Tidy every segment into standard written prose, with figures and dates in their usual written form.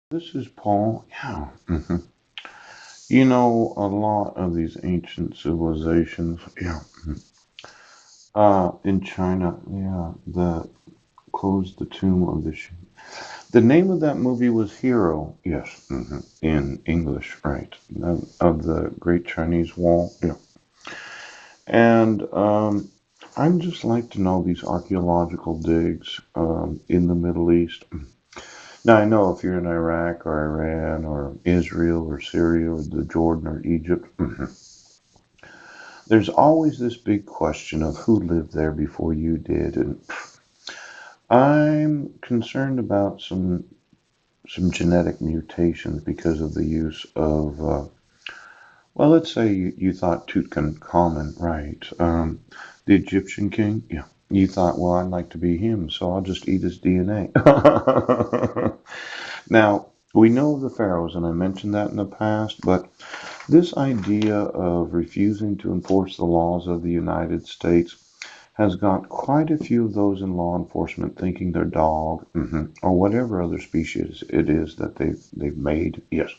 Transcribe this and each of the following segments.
This is Paul. Yeah. You know, a lot of these ancient civilizations, yeah. In China, yeah, the closed the tomb of the The name of that movie was Hero, yes, in English, right? Of the Great Chinese Wall, yeah. And I'd just like to know these archaeological digs in the Middle East. Now, I know if you're in Iraq or Iran or Israel or Syria or the Jordan or Egypt, there's always this big question of who lived there before you did. And I'm concerned about some genetic mutations because of the use of, well, let's say you thought Tutankhamun, right? The Egyptian king, yeah. You thought, well, I'd like to be him, so I'll just eat his DNA. Now, we know of the pharaohs, and I mentioned that in the past, but this idea of refusing to enforce the laws of the United States has got quite a few of those in law enforcement thinking their dog, or whatever other species it is that they've made, yes,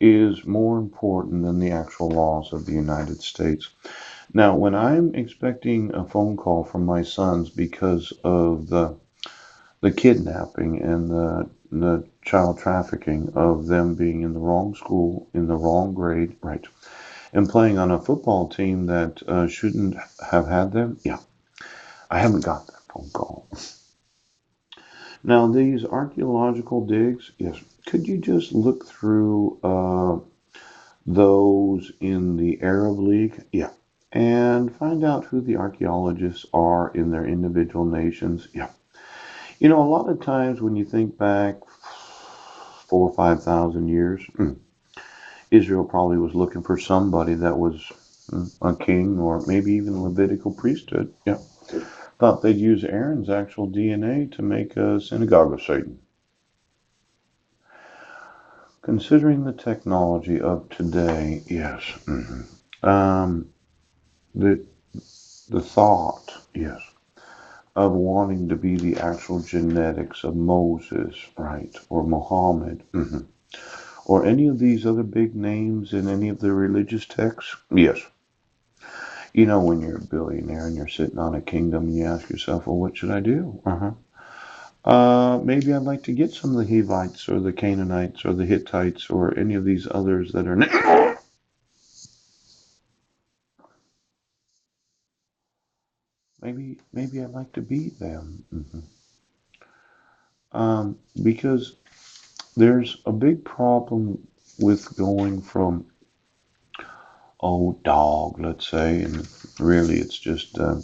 is more important than the actual laws of the United States. Now, when I'm expecting a phone call from my sons because of the kidnapping and the child trafficking of them being in the wrong school, in the wrong grade, right, and playing on a football team that shouldn't have had them, yeah, I haven't got that phone call. Now, these archaeological digs, yes, could you just look through those in the Arab League? Yeah. And find out who the archaeologists are in their individual nations. Yeah. You know, a lot of times when you think back 4 or 5 thousand years, Israel probably was looking for somebody that was a king or maybe even Levitical priesthood. Yeah. Thought they'd use Aaron's actual DNA to make a synagogue of Satan. Considering the technology of today, yes. The the thought, yes, of wanting to be the actual genetics of Moses, right, or Muhammad, or any of these other big names in any of the religious texts, yes. You know, when you're a billionaire and you're sitting on a kingdom, and you ask yourself, well, what should I do? Maybe I'd like to get some of the Hivites or the Canaanites or the Hittites or any of these others that are. Maybe I'd like to be them. Because there's a big problem with going from old dog, let's say, and really it's just a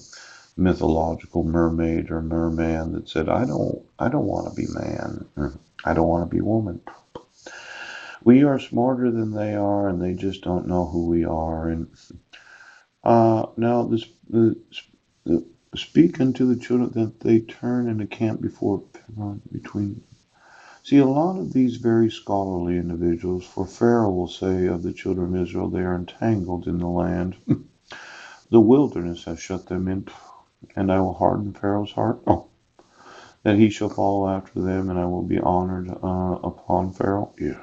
mythological mermaid or merman that said, I don't want to be man. I don't want to be woman. We are smarter than they are, and they just don't know who we are. And now the speak unto the children that they turn and encamp before between. See, a lot of these very scholarly individuals, for Pharaoh will say of the children of Israel, they are entangled in the land. The wilderness has shut them in, and I will harden Pharaoh's heart. Oh, that he shall follow after them, and I will be honored upon Pharaoh. Yes.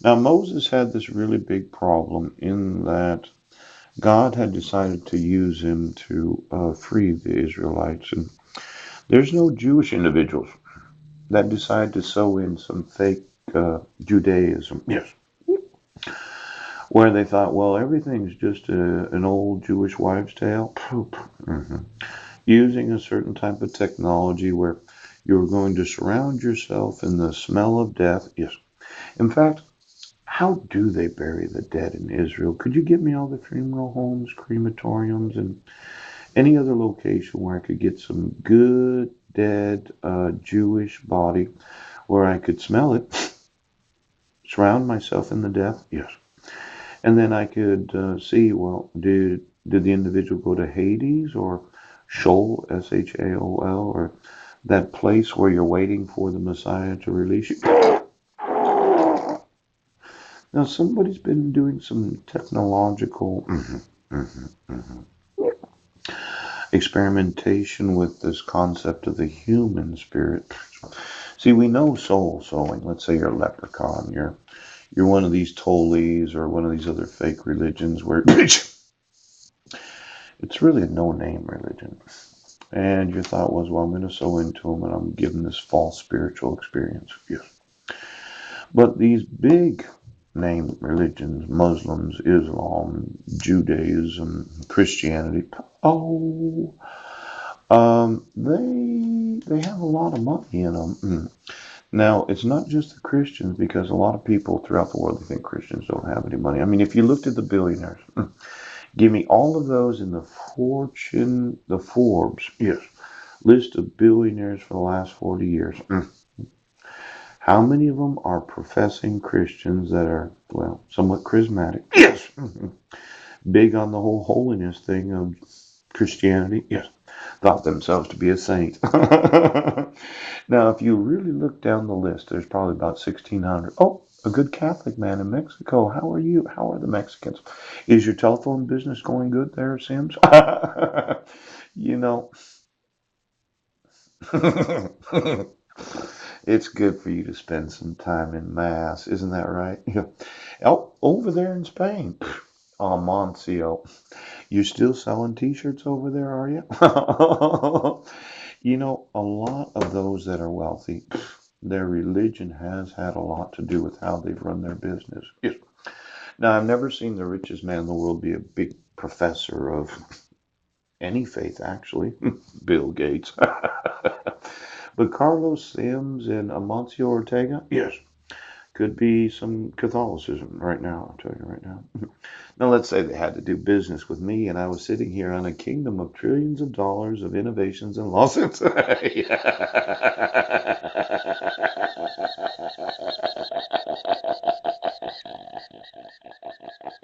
Now, Moses had this really big problem in that God had decided to use him to free the Israelites. And there's no Jewish individuals that decide to sew in some fake Judaism. Yes. Where they thought, well, everything's just an old Jewish wives' tale. Poop. Using a certain type of technology where you're going to surround yourself in the smell of death. Yes. In fact, how do they bury the dead in Israel? Could you give me all the funeral homes, crematoriums, and any other location where I could get some good dead Jewish body where I could smell it, surround myself in the death? Yes. And then I could see, well, did the individual go to Hades or Sheol, Shaol, or that place where you're waiting for the Messiah to release you? Now, somebody's been doing some technological experimentation with this concept of the human spirit. See, we know soul sewing. Let's say you're a leprechaun. You're one of these Tollys or one of these other fake religions where it's really a no-name religion. And your thought was, well, I'm going to sew into them and I'm giving this false spiritual experience. Yes. But these big name religions, Muslims, Islam, Judaism, Christianity, oh, they have a lot of money in them. Now, it's not just the Christians because a lot of people throughout the world they think Christians don't have any money. I mean, if you looked at the billionaires, give me all of those in the Forbes, yes, list of billionaires for the last 40 years. How many of them are professing Christians that are, well, somewhat charismatic? Yes. Big on the whole holiness thing of Christianity? Yes. Thought themselves to be a saint. Now, if you really look down the list, there's probably about 1,600. Oh, a good Catholic man in Mexico. How are you? How are the Mexicans? Is your telephone business going good there, Sims? You know, it's good for you to spend some time in Mass, isn't that right? Yeah. Oh, over there in Spain. Amancio. You still selling t-shirts over there, are you? You know, a lot of those that are wealthy, their religion has had a lot to do with how they've run their business. Yes. Now, I've never seen the richest man in the world be a big professor of any faith, actually. Bill Gates. But Carlos Sims and Amancio Ortega, yes, could be some Catholicism right now, I'll tell you right now. Now, let's say they had to do business with me, and I was sitting here on a kingdom of trillions of dollars of innovations and lawsuits.